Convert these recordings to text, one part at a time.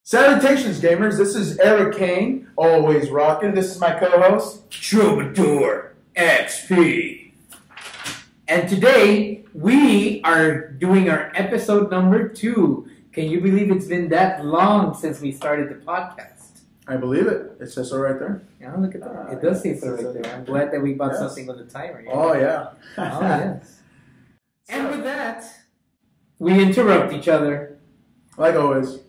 Salutations, gamers. This is Ericane, always rocking. This is my co-host, Troubadour XP. And today, we are doing our episode number 2. Can you believe it's been that long since we started the podcast? I believe it. It says so right there. Yeah, look at that. It does say so right there. I'm glad that we bought something with a timer. Yeah. Oh, yeah. Oh, yes. And with that, we interrupt each other. Like always.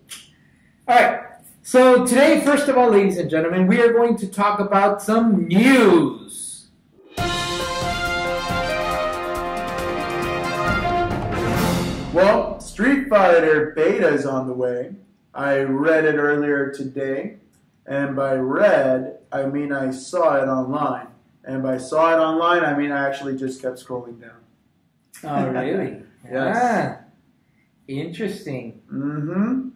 All right. So today, first of all, ladies and gentlemen, we are going to talk about some news. Well, Street Fighter beta is on the way. I read it earlier today. And by read, I mean I saw it online. And by saw it online, I mean I actually just kept scrolling down. Oh, really? Yes. Ah, interesting. Mm-hmm.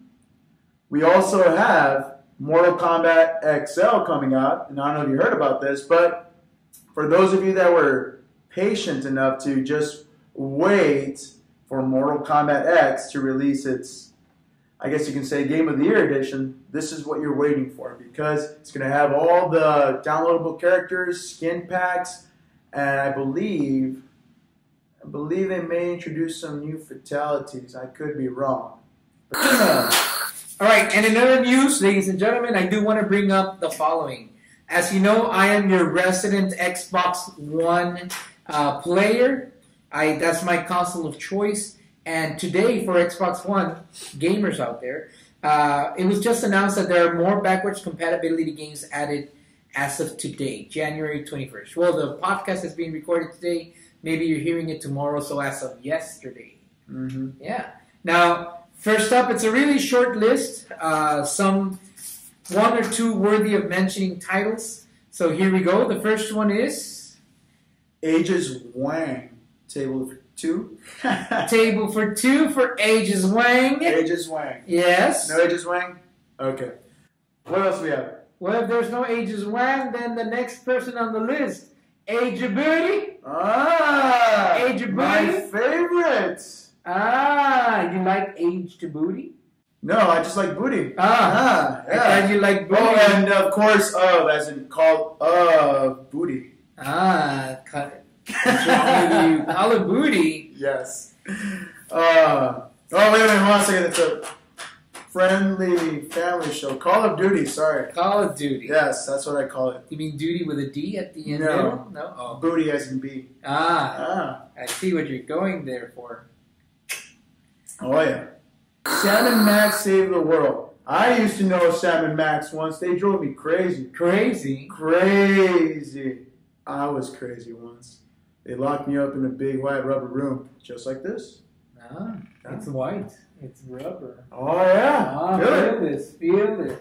We also have Mortal Kombat XL coming out, and I don't know if you heard about this, but for those of you that were patient enough to just wait for Mortal Kombat X to release its, I guess you can say, Game of the Year edition, this is what you're waiting for, because it's going to have all the downloadable characters, skin packs, and I believe they may introduce some new fatalities. I could be wrong. But, All right, and in other news, ladies and gentlemen, I do want to bring up the following. As you know, I am your resident Xbox One player. That's my console of choice. And today, for Xbox One gamers out there, it was just announced that there are more backwards compatibility games added as of today, January 21st. Well, the podcast is being recorded today. Maybe you're hearing it tomorrow, so as of yesterday. mm-hmm. Yeah. Now, first up, it's a really short list. Some one or two worthy of mentioning titles. So here we go. The first one is Aegis Wang. Table for 2. Table for 2 for Aegis Wang. Aegis Wang. Yes. No Aegis Wang? Okay. What else we have? Well, if there's no Aegis Wang, then the next person on the list, Booty. Ah! My Booty. favorite! You like Age to Booty? No, I just like booty. Yeah. I thought you like Booty. Oh, and of course, as in called booty. Cut it. What's wrong with you? Call it Booty. Yes. Oh, wait a minute, hold on a second. It's a friendly family show. Call of Duty, sorry. Call of Duty. Yes, that's what I call it. You mean duty with a D at the end? No. No? Oh. Booty as in B. I see what you're going there for. Oh, yeah. Sam and Max saved the world. I used to know Sam and Max once. They drove me crazy. Crazy? Crazy. I was crazy once. They locked me up in a big white rubber room, just like this. It's white. It's rubber. Oh, yeah. Feel this. Feel this.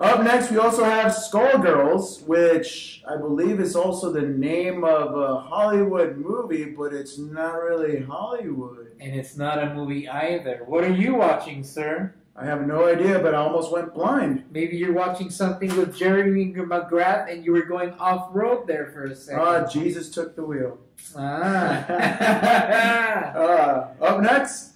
Up next, we also have Skullgirls, which I believe is also the name of a Hollywood movie, but it's not really Hollywood. And it's not a movie either. What are you watching, sir? I have no idea, but I almost went blind. Maybe you're watching something with Jeremy McGrath and you were going off-road there for a second. Jesus took the wheel. Up Next?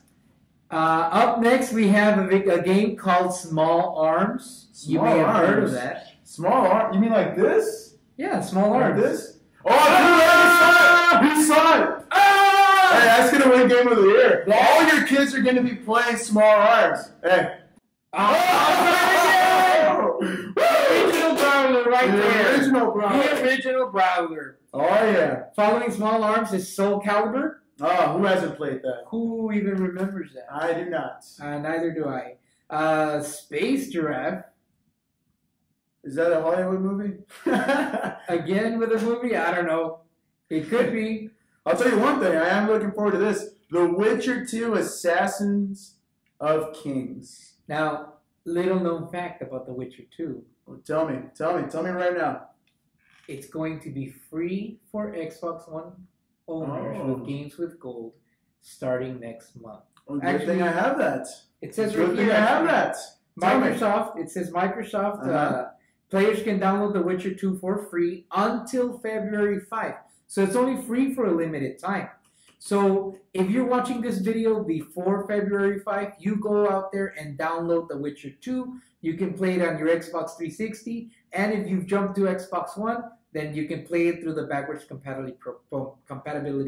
Up next, we have a game called Small Arms. You may have heard of that. Small Arms? You mean like this? Yeah, Small Arms. Like this? Oh, dude, we saw it! Hey, that's going to win Game of the Year. All your kids are going to be playing Small Arms. Hey. Original Brawler right there. Original Brawler. The original Brawler. Oh, yeah. Following Small Arms is Soul Calibur. Oh, who hasn't played that? Who even remembers that? I do not. Neither do I. Space Giraffe. Is that a Hollywood movie? Again with a movie? I don't know. It could be. I'll tell you one thing. I am looking forward to this. The Witcher 2 Assassins of Kings. Now, little known fact about The Witcher 2. Well, tell me right now. It's going to be free for Xbox One owners with Games with Gold starting next month. Well, good thing I have that. It says good thing I have that. Microsoft. It says Microsoft. Players can download The Witcher 2 for free until February 5th. So it's only free for a limited time. So if you're watching this video before February 5, you go out there and download The Witcher 2. You can play it on your Xbox 360. And if you've jumped to Xbox One, then you can play it through the backwards compatibility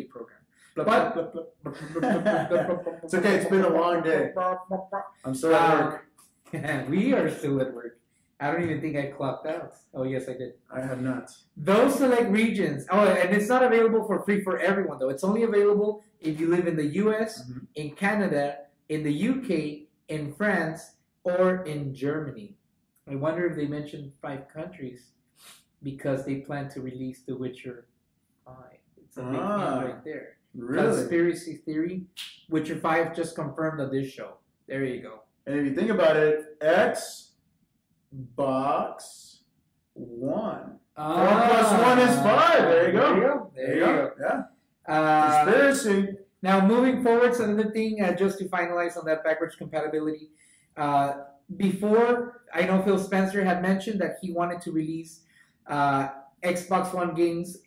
program. But It's okay, it's been a long day. I'm still at work. We are still at work. I don't even think I clocked out. Oh, yes, I did. I have not. Those select regions. Oh, and it's not available for free for everyone, though. It's only available if you live in the US, in Canada, in the UK, in France, or in Germany. I wonder if they mentioned 5 countries because they plan to release The Witcher 5. It's a big thing right there. Really? Conspiracy theory. Witcher 5 just confirmed on this show. There you go. And if you think about it, Xbox One. 4 plus 1 is 5. There you go. There you go. Yeah. Conspiracy. Now, moving forward, so another thing, just to finalize on that backwards compatibility. Before, I know Phil Spencer had mentioned that he wanted to release Xbox One games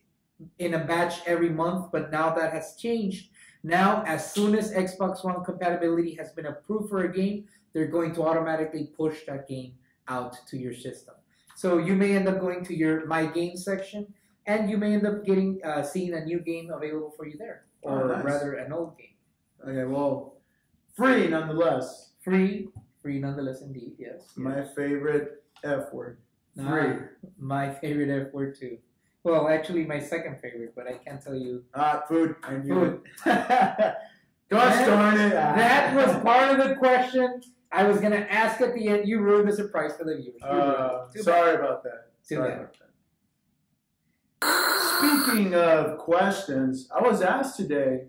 in a batch every month, but now that has changed. Now, as soon as Xbox One compatibility has been approved for a game, they're going to automatically push that game out to your system. So you may end up going to your My Games section, and you may end up getting seeing a new game available for you there, or rather an old game. Okay, well, free nonetheless. Free nonetheless, indeed. Yes. My favorite F word. Free. My favorite F word too. Well, actually, my second favorite, but I can't tell you. Food. I knew it. Gosh darn it. That was part of the question I was going to ask at the end. You ruined the surprise for the viewers. Sorry about that. Speaking of questions, I was asked today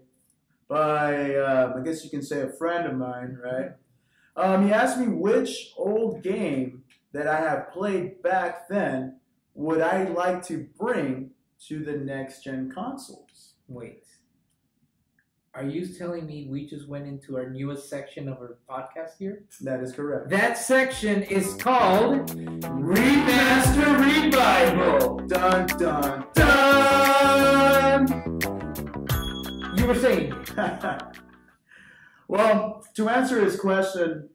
by, I guess you can say a friend of mine, right? He asked me which old game that I have played back then would I like to bring to the next-gen consoles. Wait. Are you telling me we just went into our newest section of our podcast here? That is correct. That section is called Remaster Revival. Dun, dun, dun! You were saying? Well, to answer his question,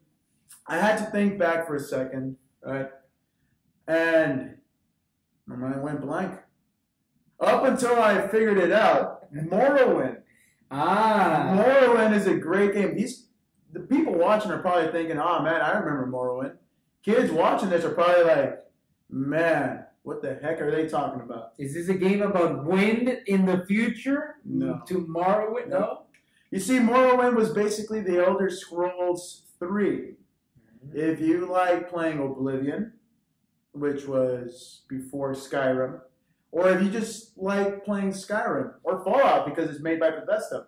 I had to think back for a second, right? And my mind went blank. Up until I figured it out, Morrowind. Morrowind is a great game. The people watching are probably thinking, oh man, I remember Morrowind. Kids watching this are probably like, man, what the heck are they talking about? Is this a game about wind in the future? No. To Morrowind? No. You see, Morrowind was basically the Elder Scrolls 3. If you like playing Oblivion, which was before Skyrim, or if you just like playing Skyrim or Fallout because it's made by Bethesda,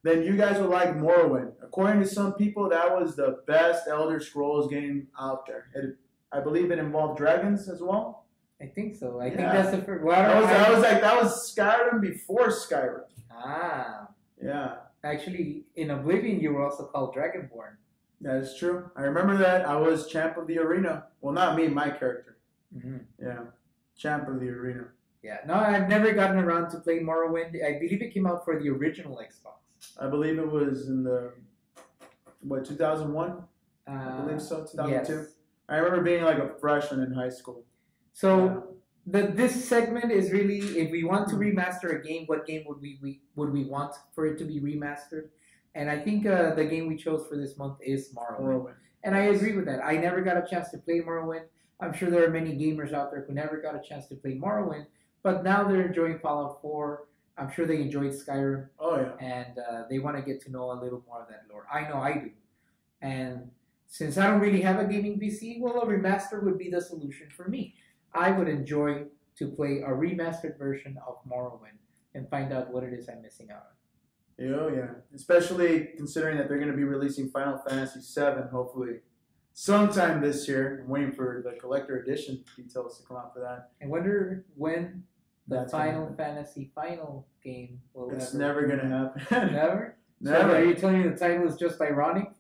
then you guys would like Morrowind. According to some people, that was the best Elder Scrolls game out there. I believe it involved dragons as well. I think so. I think that's the first. That was Skyrim before Skyrim. Yeah. Actually, in Oblivion, you were also called Dragonborn. That is true. I remember that. I was champ of the arena. Well, not me, my character. Yeah, champ of the arena. Yeah, no, I've never gotten around to play Morrowind. I believe it came out for the original Xbox. I believe it was in the, 2001? I believe so, 2002. Yes. I remember being like a freshman in high school. So this segment is really, if we want to remaster a game, what game would we want for it to be remastered? And I think the game we chose for this month is Morrowind. And I agree with that. I never got a chance to play Morrowind. I'm sure there are many gamers out there who never got a chance to play Morrowind, but now they're enjoying Fallout 4. I'm sure they enjoyed Skyrim. Oh, yeah. And they want to get to know a little more of that lore. I know I do. And since I don't really have a gaming PC, well, a remaster would be the solution for me. I would enjoy to play a remastered version of Morrowind and find out what it is I'm missing out on. Oh, yeah. Especially considering that they're going to be releasing Final Fantasy VII, hopefully, sometime this year. I'm waiting for the collector edition details to come out for that. I wonder when the Final Fantasy final game will It's never going to happen. Never? Never. So are you telling me the title is just ironic?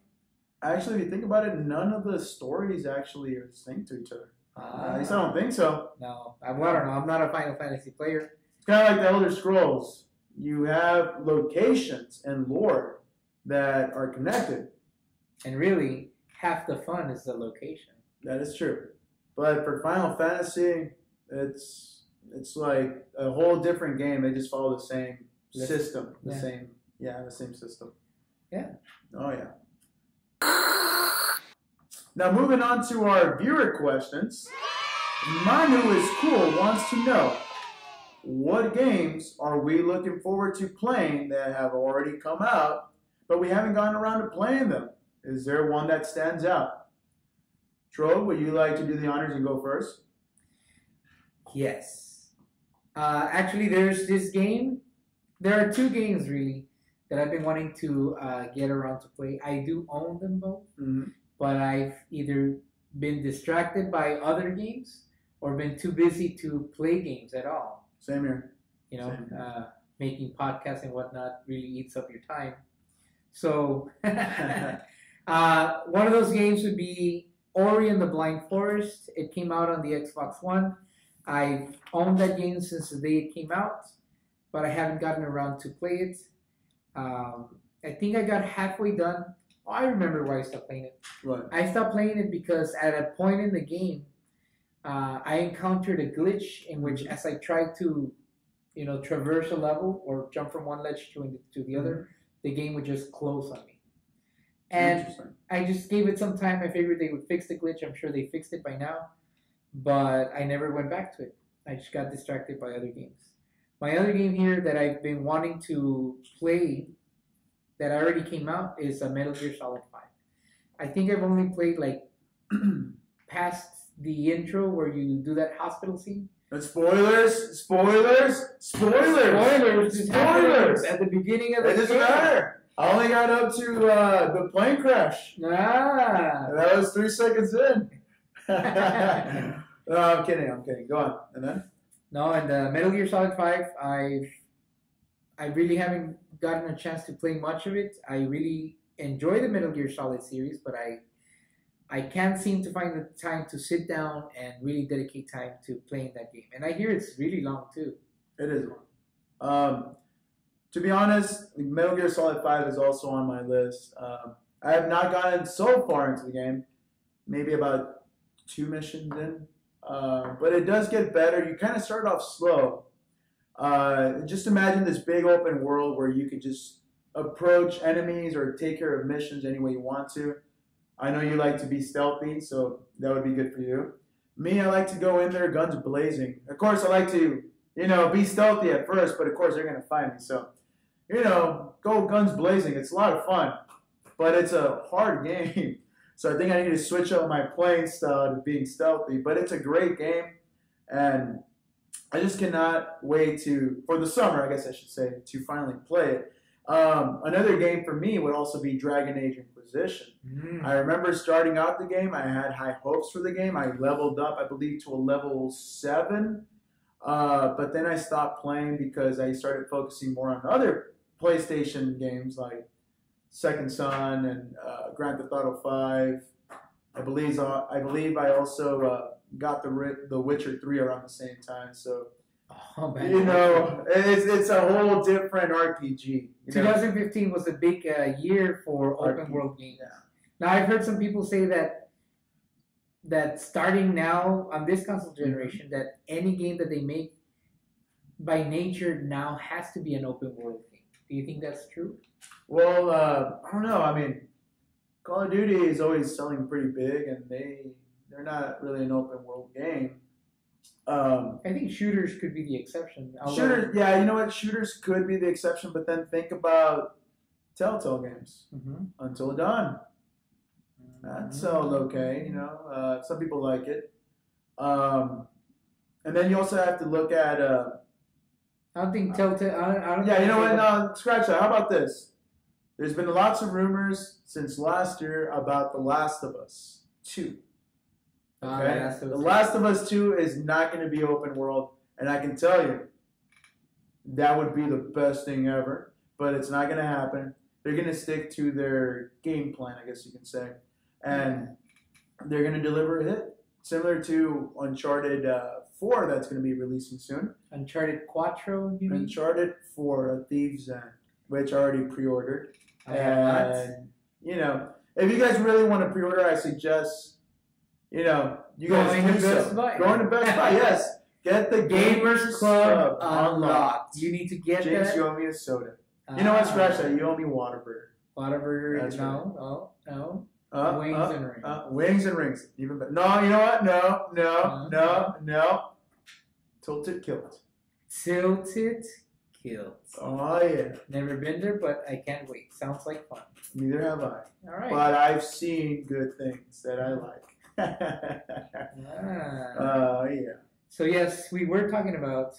Actually, if you think about it, none of the stories actually are synced to each other. At least I don't think so. No. I don't know. I'm not a Final Fantasy player. It's kind of like the Elder Scrolls. you have locations and lore that are connected. And really, half the fun is the location. That is true. But for Final Fantasy, it's like a whole different game. They just follow the same system, the same system. Yeah. Oh yeah. Now moving on to our viewer questions. ManUisCool wants to know, what games are we looking forward to playing that have already come out, but we haven't gotten around to playing them? Is there one that stands out? Troll, would you like to do the honors and go first? Yes. Actually, there's this game. There are two games, really, that I've been wanting to get around to play. I do own them both, but I've either been distracted by other games or been too busy to play games at all. Same here. You know, making podcasts and whatnot really eats up your time. So one of those games would be Ori and the Blind Forest. It came out on the Xbox One. I've owned that game since the day it came out, but I haven't gotten around to play it. I think I got halfway done. Oh, I remember why I stopped playing it. What? I stopped playing it because at a point in the game, I encountered a glitch in which, as I tried to, traverse a level or jump from one ledge to the other, the game would just close on me. And I just gave it some time. I figured they would fix the glitch. I'm sure they fixed it by now, but I never went back to it. I just got distracted by other games. My other game here that I've been wanting to play that already came out is Metal Gear Solid 5. I think I've only played past the intro where you do that hospital scene. And spoilers! At the beginning of the game. It doesn't matter. I only got up to the plane crash. That was 3 seconds in. No, I'm kidding. Go on. And then? No, and Metal Gear Solid 5, I really haven't gotten a chance to play much of it. I really enjoy the Metal Gear Solid series, but I can't seem to find the time to sit down and really dedicate time to playing that game. And I hear it's really long too. It is long. To be honest, Metal Gear Solid 5 is also on my list. I have not gotten so far into the game, maybe about 2 missions in. But it does get better. You kind of start off slow. Just imagine this big open world where you could just approach enemies or take care of missions any way you want to. I know you like to be stealthy, so that would be good for you. Me, I like to go in there guns blazing. Of course, I like to, be stealthy at first, but of course they're going to find me. So, go guns blazing. It's a lot of fun, but it's a hard game. So I think I need to switch up my playing style to being stealthy. But it's a great game, and I just cannot wait for the summer, I guess I should say, to finally play it. Another game for me would also be Dragon Age Inquisition. I remember starting out the game. I had high hopes for the game. I leveled up, I believe, to a level 7. But then I stopped playing because I started focusing more on other PlayStation games like Second Son and Grand Theft Auto 5. I believe I also got the Witcher 3 around the same time. So, it's a whole different RPG. 2015 was a big year for open world games. Yeah. Now I've heard some people say that starting now on this console generation, that any game that they make by nature now has to be an open world game. Do you think that's true? Well, I don't know. I mean, Call of Duty is always selling pretty big, and they're not really an open world game. I think shooters could be the exception. Shooters, yeah, you know what? Shooters could be the exception, but then think about Telltale games. Until Dawn. That sounds okay, some people like it. And then you also have to look at... I don't think Telltale... I don't yeah, you know what? No, scratch that. How about this? There's been lots of rumors since last year about The Last of Us 2. Okay? The Last of Us 2 is not going to be open world, and I can tell you, that would be the best thing ever, but it's not going to happen. They're going to stick to their game plan, I guess you can say, and they're going to deliver a hit, similar to Uncharted 4 that's going to be releasing soon. Uncharted Quattro, you mean? Uncharted 4, A Thief's End, which I already pre-ordered. I have And, you know, if you guys really want to pre-order, I suggest, you know, you guys Going to do Best so. Buy. Going to Best Buy, yes. Get the Gamers Club unlocked. You need to get James, that. you owe me a soda. You know what? Scratch that. You owe me Whataburger. Whataburger. That's No. Wings and rings. Wings and rings. Even better. No, you know what? No. Tilted Kilt. Tilted Kilt. Oh, yeah. Never been there, but I can't wait. Sounds like fun. Neither have I. All right. But I've seen good things that I like. Yeah. So, yes, we were talking about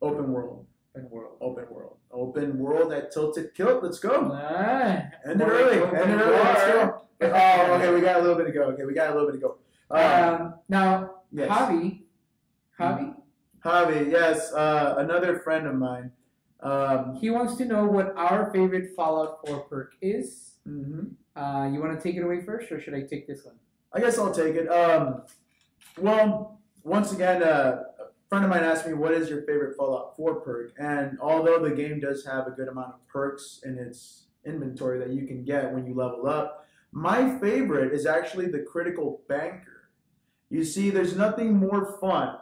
Open world. Open world. Open world at Tilted Kilt. Let's go. End it More early. open End it early. Let's go. world. Oh, okay. We got a little bit to go. Now, Yes. Javi, yes. Another friend of mine. he wants to know what our favorite Fallout 4 perk is. Mhm. You want to take it away first, or should I take this one? I guess I'll take it. Well, once again, a friend of mine asked me, what is your favorite Fallout 4 perk? And although the game does have a good amount of perks in its inventory that you can get when you level up, my favorite is actually the Critical Banker. You see, there's nothing more fun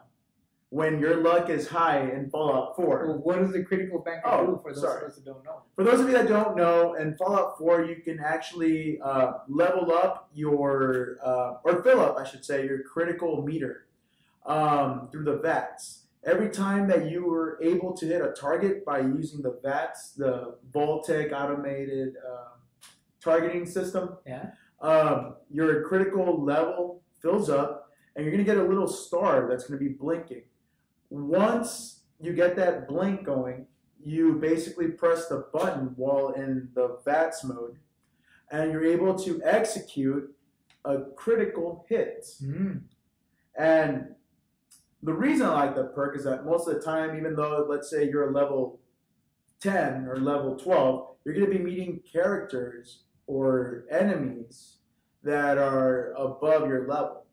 when your luck is high in Fallout 4. Well, what does the Critical Banker do for those of us that don't know? For those of you that don't know, in Fallout 4, you can actually level up your, or fill up, I should say, your critical meter through the VATS. Every time that you were able to hit a target by using the VATS, the Voltec automated targeting system, your critical level fills up, and you're going to get a little star that's going to be blinking. Once you get that blink going, you basically press the button while in the VATS mode, and you're able to execute a critical hit. And the reason I like that perk is that most of the time, even though, let's say, you're a level 10 or level 12, you're going to be meeting characters or enemies that are above your level.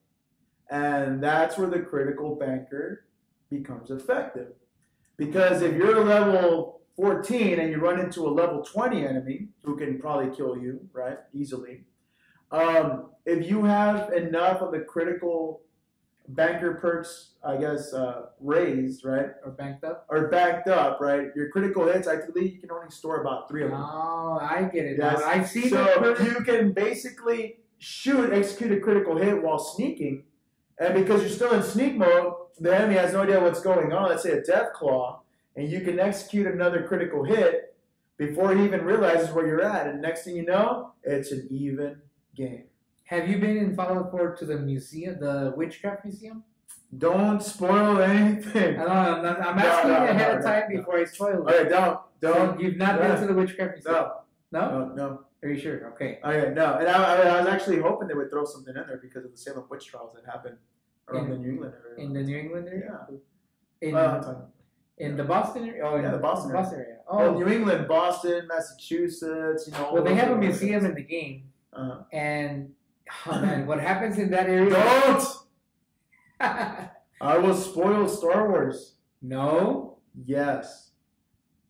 And that's where the Critical Banker becomes effective. Because if you're a level 14 and you run into a level 20 enemy who can probably kill you, right, easily, if you have enough of the Critical Banker perks, I guess, raised, right? Or banked up? Or backed up, right? Your critical hits, I believe you can only store about 3 of them. Oh, I get it. Yes. I've seen so that. you can basically execute a critical hit while sneaking, and because you're still in sneak mode, the enemy has no idea what's going on. Let's say a Death Claw, and you can execute another critical hit before he even realizes where you're at, and next thing you know, it's an even game. Have you been in Fallout 4 to the museum, the Witchcraft Museum? Don't spoil anything. I'm asking ahead of time before I spoil it. Okay, don't. So you've not been to the Witchcraft Museum? No. Are you sure? Okay. Okay, no. And I was actually hoping they would throw something in there because of the Salem witch trials that happened around the New England area. In the New England area? Yeah. In the Boston area? Oh, yeah, the Boston area. Oh, well, New England, Boston, Massachusetts, Well, they have a museum in the game. And, oh man, what happens in that area? Don't! I will spoil Star Wars. No? Yes.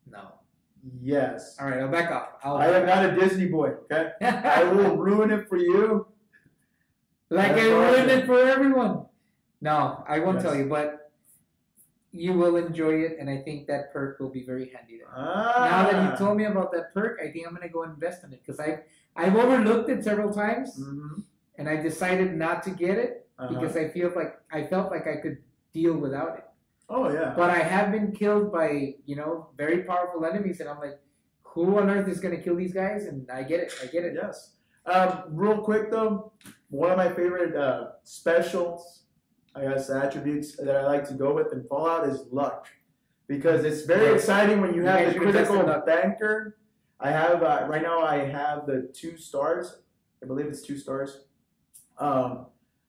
No. Yes. All right, I'll back off. I am not a Disney boy, okay? I will ruin it for you. Like I ruined it for everyone. No, I won't tell you, but you will enjoy it, and I think that perk will be very handy there. Now that you told me about that perk, I think I'm going to go invest in it, because I've overlooked it several times, and I decided not to get it, because I felt like I could deal without it. Oh, yeah. But I have been killed by, very powerful enemies, and I'm like, who on earth is going to kill these guys? And I get it. Yes. Real quick, though, one of my favorite specials, I guess, attributes that I like to go with in Fallout is luck. Because it's very exciting when you have the Critical Banker. I have, right now, I have the 2 stars. I believe it's 2 stars.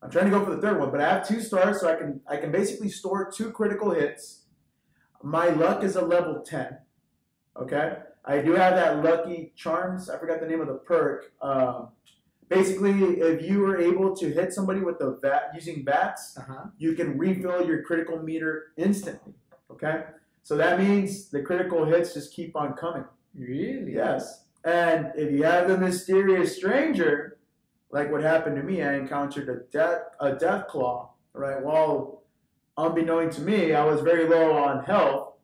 I'm trying to go for the 3rd one, but I have 2 stars, so I can basically store 2 critical hits. My luck is a level 10. Okay? I do have that lucky charms. I forgot the name of the perk. basically, if you were able to hit somebody with the VAT using VATs, you can refill your critical meter instantly. Okay, so that means the critical hits just keep on coming. Really? Yes. And if you have the mysterious stranger, like what happened to me, I encountered a death claw. Right. Well, unbeknown to me, I was very low on health,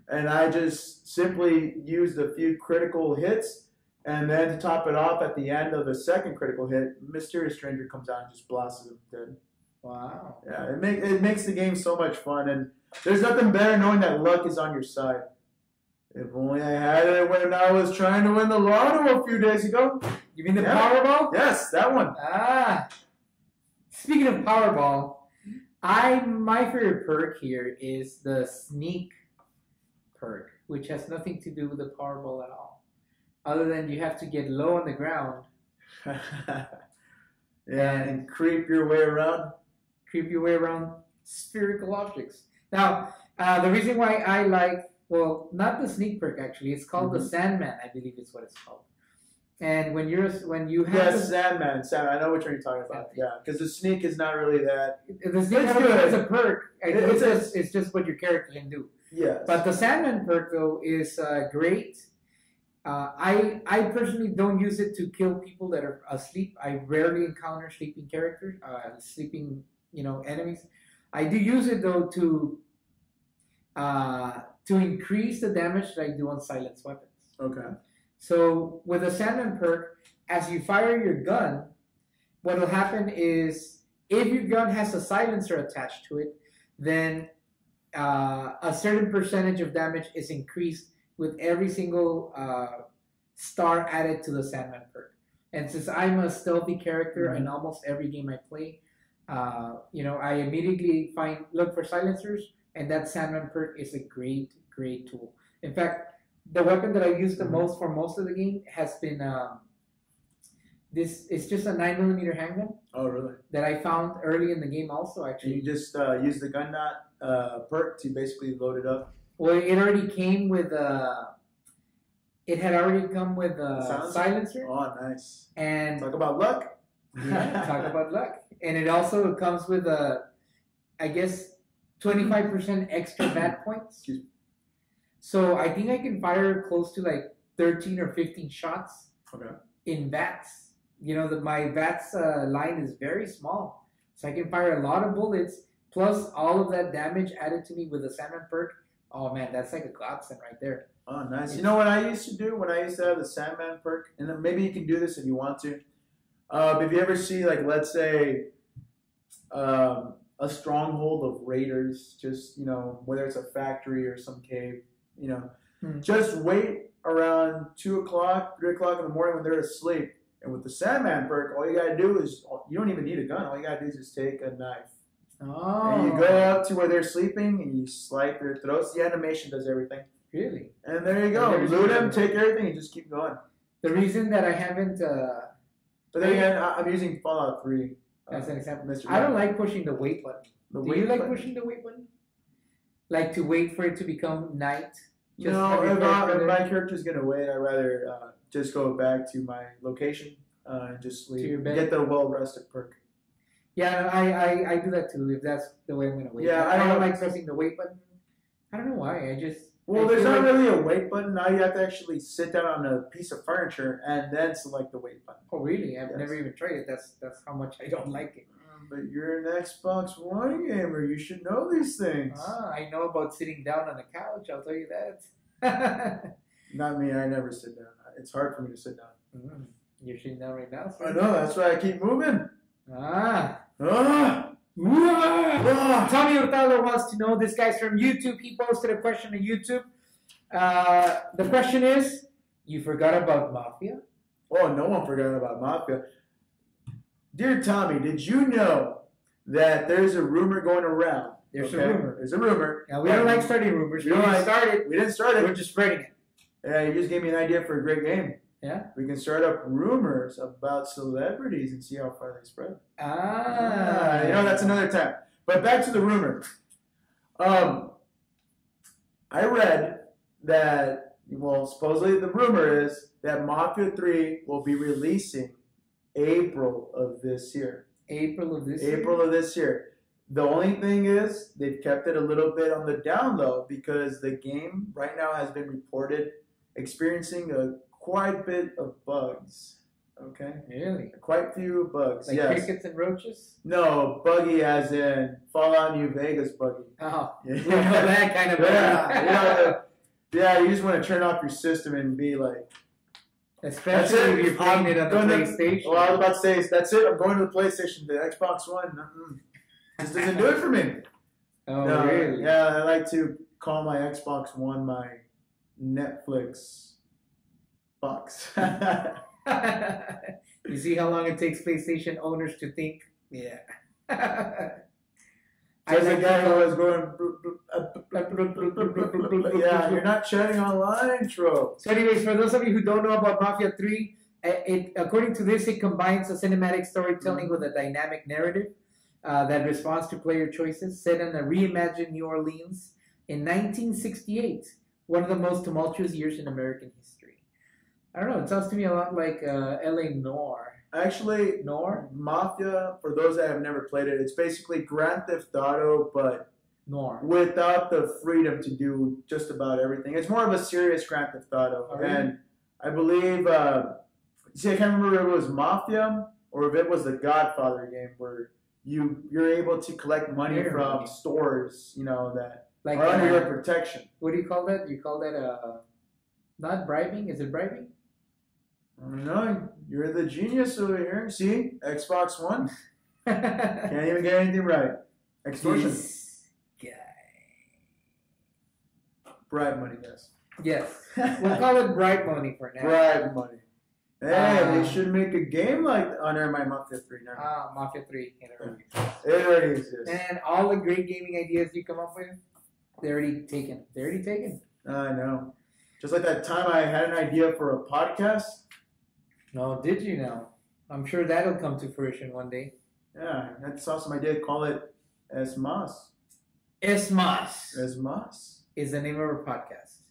and I just simply used a few critical hits. And then to top it off, at the end of the second critical hit, Mysterious Stranger comes out and just blasts him dead. Wow. Yeah, it makes the game so much fun. And there's nothing better knowing that luck is on your side. If only I had it when I was trying to win the lotto a few days ago. You mean the Powerball? Yes, that one. Speaking of Powerball, my favorite perk here is the Sneak perk, which has nothing to do with the Powerball at all. Other than you have to get low on the ground. And creep your way around. Creep your way around spherical objects. Now, the reason why I like, well, not the Sneak perk actually, it's called the Sandman, I believe it's what it's called. And when you have Sandman, I know what you're talking about. Yeah, because the Sneak is not really that. The Sneak is a perk. It's just what your character can do. Yes. But the Sandman perk though is great. I personally don't use it to kill people that are asleep. I rarely encounter sleeping characters, enemies. I do use it though to increase the damage that I do on silenced weapons. Okay. So with the Sandman perk, as you fire your gun, what will happen is if your gun has a silencer attached to it, then a certain percentage of damage is increased with every single star added to the Sandman perk. And since I'm a stealthy character in almost every game I play, I immediately look for silencers, and that Sandman perk is a great tool. In fact, the weapon that I use the most for most of the game has been it's just a 9mm handgun. Oh, really? That I found early in the game also, actually. And you just use the gun knot perk to basically load it up? Well, it already came with it had already come with a silencer. Oh, nice. And talk about luck. Yeah, talk about luck. And it also comes with I guess 25% extra bat points. Excuse me. So I think I can fire close to like 13 or 15 shots in VATS. My VATS line is very small. So I can fire a lot of bullets, plus all of that damage added to me with the Sandman perk. Oh man, that's like a godsend right there. Oh, nice. You know what I used to do when I used to have the Sandman perk? And then maybe you can do this if you want to. If you ever see, like, let's say, a stronghold of raiders, just, whether it's a factory or some cave, just wait around 2 o'clock, 3 o'clock in the morning when they're asleep. And with the Sandman perk, all you got to do is, you don't even need a gun. All you got to do is just take a knife. Oh. And you go up to where they're sleeping and you slice their throats. The animation does everything. Really? And there you go. Loot them, take everything, and just keep going. The reason that I haven't... but then again, I'm using Fallout 3. As an example. I don't like pushing the wait button. Do you like pushing the wait button? Like to wait for it to become night? No, if my character's going to wait, I'd rather just go back to my location and just sleep. To your bed? Get the well-rested perk. Yeah, I do that too, if that's the way I'm going to wait. Yeah, I don't like pressing the wait button. I don't know why. Well, there's not really a wait button. Now you have to actually sit down on a piece of furniture and then select the wait button. Oh, really? I've never even tried it. That's how much I don't like it. But you're an Xbox One gamer. You should know these things. I know about sitting down on the couch. I'll tell you that. Not me. I never sit down. It's hard for me to sit down. You're sitting down right now? I know. That's why I keep moving. Tommy Hurtado wants to know, this guy's from YouTube. He posted a question on YouTube. The question is, you forgot about Mafia? Oh, no one forgot about Mafia. Dear Tommy, did you know that there's a rumor going around? There's a rumor. There's a rumor. Now, we don't like starting rumors. We didn't start it. We're just spreading it. Yeah, you just gave me an idea for a great game. Yeah? We can start up rumors about celebrities and see how far they spread. That's another time. But back to the rumor. I read that, supposedly the rumor is that Mafia 3 will be releasing April of this year. April of this year. The only thing is they've kept it a little bit on the down low because the game right now has been reported experiencing quite a bit of bugs. Okay? Really? Quite a few bugs. Like yes. crickets and roaches? No, buggy as in Fallout New Vegas buggy. Oh, yeah. We know that kind of bug. Yeah, you just want to turn off your system and be like, especially if you're playing it on the PlayStation. Well, I was about to say, that's it. I'm going to the PlayStation. The Xbox One, just doesn't do it for me. Oh, really? Yeah, I like to call my Xbox One my Netflix box. You see how long it takes PlayStation owners to think? Yeah. There's a guy who was going. Yeah, you're not chatting online, Tro. So, anyways, for those of you who don't know about Mafia 3, according to this, it combines a cinematic storytelling with a dynamic narrative that responds to player choices, set in a reimagined New Orleans in 1968, one of the most tumultuous years in American history. I don't know. It sounds to me a lot like L.A. Noire. Actually, Noir? Mafia, for those that have never played it, it's basically Grand Theft Auto, but Noir. Without the freedom to do just about everything. It's more of a serious Grand Theft Auto. Oh, really? And I believe, I can't remember if it was Mafia or if it was the Godfather game where you're able to collect money from stores, that like, are under your protection. What do you call that? You call that not bribing? Is it bribing? I don't know. You're the genius over here. See? Xbox One. Can't even get anything right. Extortion. This guy. Bribe money, yes. Yes. We'll call it bribe money for now. Bribe money. Hey, they should make a game like never mind, Mafia 3. Mafia 3. It already exists. And all the great gaming ideas you come up with, they're already taken. I know. Just like that time I had an idea for a podcast. No, did you know? I'm sure that'll come to fruition one day. Yeah, that's awesome idea. Call it SMAS. SMAS. SMAS is the name of our podcast.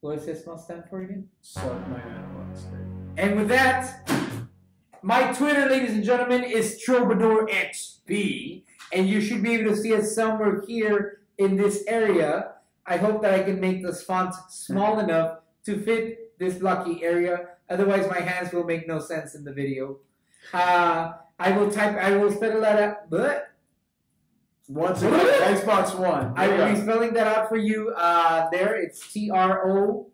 What does SMAS stand for again? Suck my analog stick. And with that, my Twitter, ladies and gentlemen, is Troubadour XP, and you should be able to see it somewhere here in this area. I hope that I can make this font small enough to fit this lucky area. Otherwise, my hands will make no sense in the video. I will spell that out. But once again, Xbox One. I will be spelling that out for you. There, it's TRO.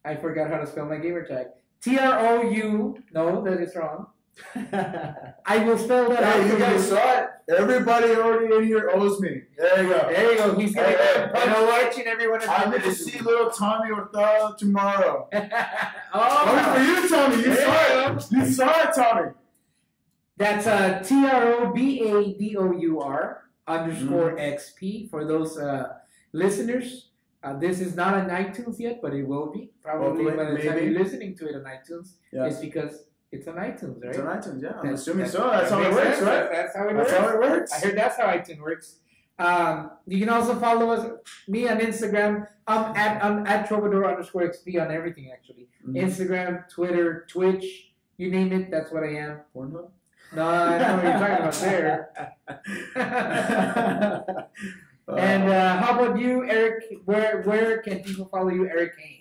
I forgot how to spell my gamer tag. TROU. No, that is wrong. I will spell that out. You guys saw it. Everybody already in here owes me. There you go. There you go. He's going to punch each and every one of I'm going to see little Tommy Hurtado tomorrow. Oh, for you, Tommy. You saw it. You saw it, Tommy. That's TROBADOUR_XP for those listeners. This is not on iTunes yet, but it will be. Probably by the time you're listening to it on iTunes. Yeah. It's because it's on iTunes, right? It's on iTunes, yeah. I'm assuming so. That's how it works, right? That's how it works. I heard that's how iTunes works. You can also follow me on Instagram. I'm at Troubadour_XP on everything, actually. Mm-hmm. Instagram, Twitter, Twitch, you name it, that's what I am. Pornhub? No, I know what you're talking about there. And how about you, Eric? Where can people follow you, Ericane?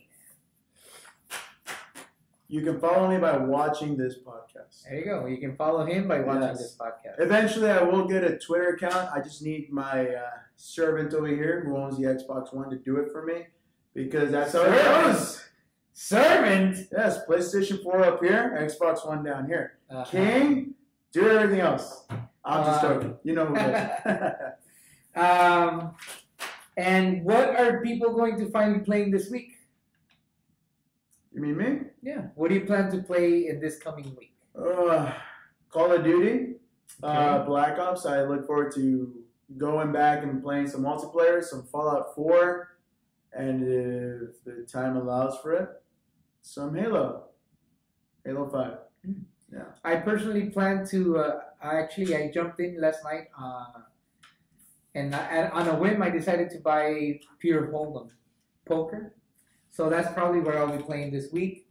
You can follow me by watching this podcast. There you go. You can follow him by watching this podcast. Eventually, I will get a Twitter account. I just need my servant over here who owns the Xbox One to do it for me because that's how it goes. Servant? Yes, PlayStation 4 up here, Xbox One down here. King, do everything else. I'm just joking. You know who does. And what are people going to find you playing this week? You mean me? Yeah. What do you plan to play in this coming week? Call of Duty, Black Ops. I look forward to going back and playing some multiplayer, some Fallout 4, and if the time allows for it, some Halo 5. Yeah. I personally plan to. I jumped in last night, and on a whim, I decided to buy Pure Hold'em poker. So that's probably where I'll be playing this week.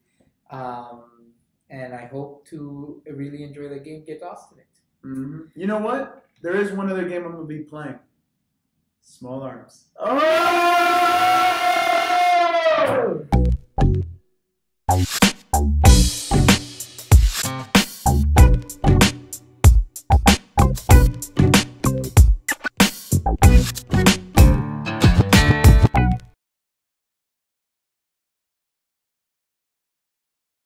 and I hope to really enjoy the game, get lost in it. Mm-hmm. You know what? There is one other game I'm going to be playing. Small Arms. Oh!